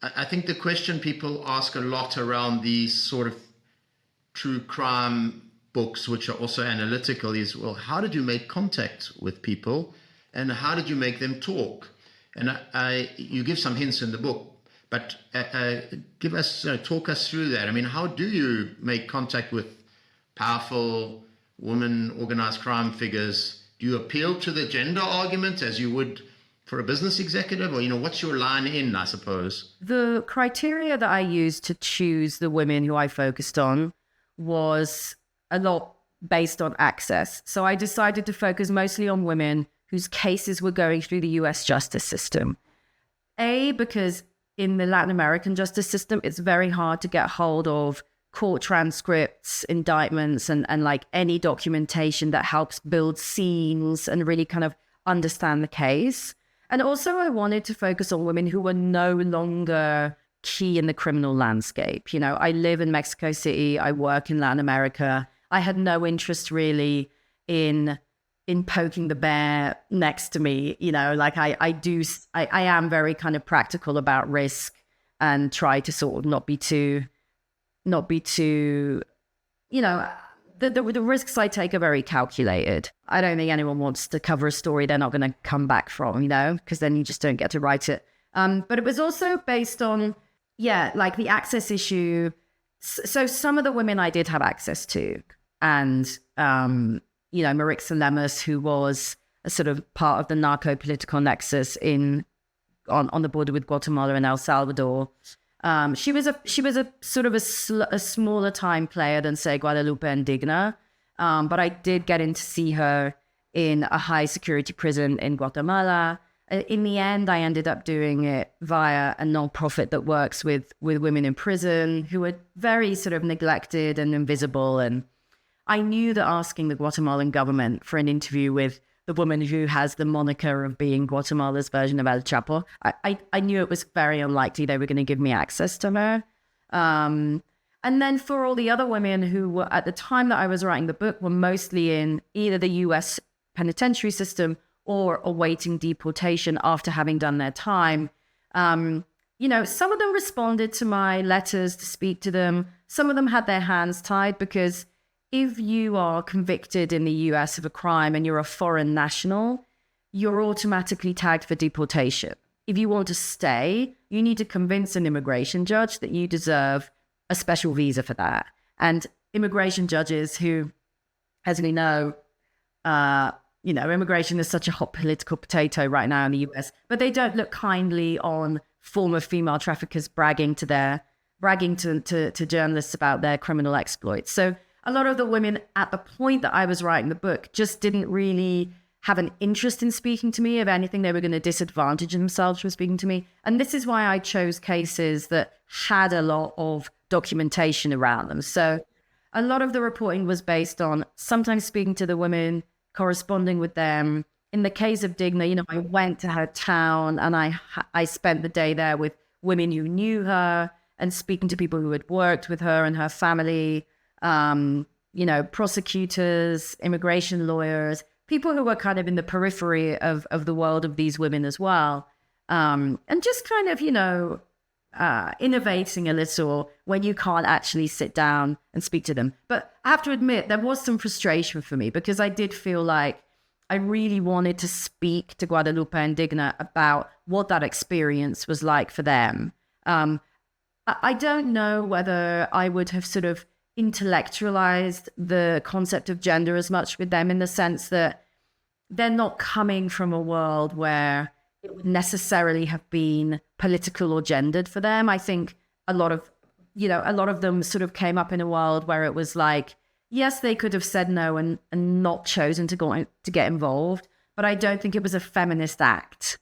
I think the question people ask a lot around these sort of true crime books, which are also analytical, is, well, how did you make contact with people, and how did you make them talk? And you give some hints in the book, but give us, talk us through that. I mean, how do you make contact with powerful women, organized crime figures? Do you appeal to the gender argument as you would for a business executive, or, what's your line in, I suppose? The criteria that I used to choose the women who I focused on was a lot based on access. So I decided to focus mostly on women whose cases were going through the US justice system. Because in the Latin American justice system, it's very hard to get hold of court transcripts, indictments, and like any documentation that helps build scenes and really kind of understand the case. And also I wanted to focus on women who were no longer key in the criminal landscape. I live in Mexico City, I work in Latin America. I had no interest really in poking the bear next to me. I am very kind of practical about risk and try to sort of not be too, the risks I take are very calculated. I don't think anyone wants to cover a story they're not going to come back from, because then you just don't get to write it. But it was also based on, like the access issue. So some of the women I did have access to, and, Marixa Lemus, who was a sort of part of the narco-political nexus on the border with Guatemala and El Salvador. She was a sort of a smaller time player than, say, Guadalupe and Digna. But I did get in to see her in a high security prison in Guatemala. In the end, I ended up doing it via a nonprofit that works with women in prison who were very sort of neglected and invisible. And I knew that asking the Guatemalan government for an interview with the woman who has the moniker of being Guatemala's version of El Chapo, I knew it was very unlikely they were going to give me access to her. And then for all the other women who were, at the time that I was writing the book, were mostly in either the US penitentiary system or awaiting deportation after having done their time. Some of them responded to my letters to speak to them. Some of them had their hands tied, because if you are convicted in the US of a crime and you're a foreign national, you're automatically tagged for deportation. If you want to stay, you need to convince an immigration judge that you deserve a special visa for that. And immigration judges who, as we know, immigration is such a hot political potato right now in the US, but they don't look kindly on former female traffickers bragging to journalists about their criminal exploits. So a lot of the women at the point that I was writing the book just didn't really have an interest in speaking to me. If anything, they were going to disadvantage themselves from speaking to me. And this is why I chose cases that had a lot of documentation around them. So a lot of the reporting was based on sometimes speaking to the women, corresponding with them. In the case of Digna, I went to her town and I spent the day there with women who knew her and speaking to people who had worked with her and her family. Prosecutors, immigration lawyers, people who were kind of in the periphery of the world of these women as well. And just kind of, innovating a little when you can't actually sit down and speak to them. But I have to admit, there was some frustration for me, because I did feel like I really wanted to speak to Guadalupe and Digna about what that experience was like for them. I don't know whether I would have sort of intellectualized the concept of gender as much with them, in the sense that they're not coming from a world where it would necessarily have been political or gendered for them. I think a lot of them sort of came up in a world where it was like, yes, they could have said no and not chosen to get involved, but I don't think it was a feminist act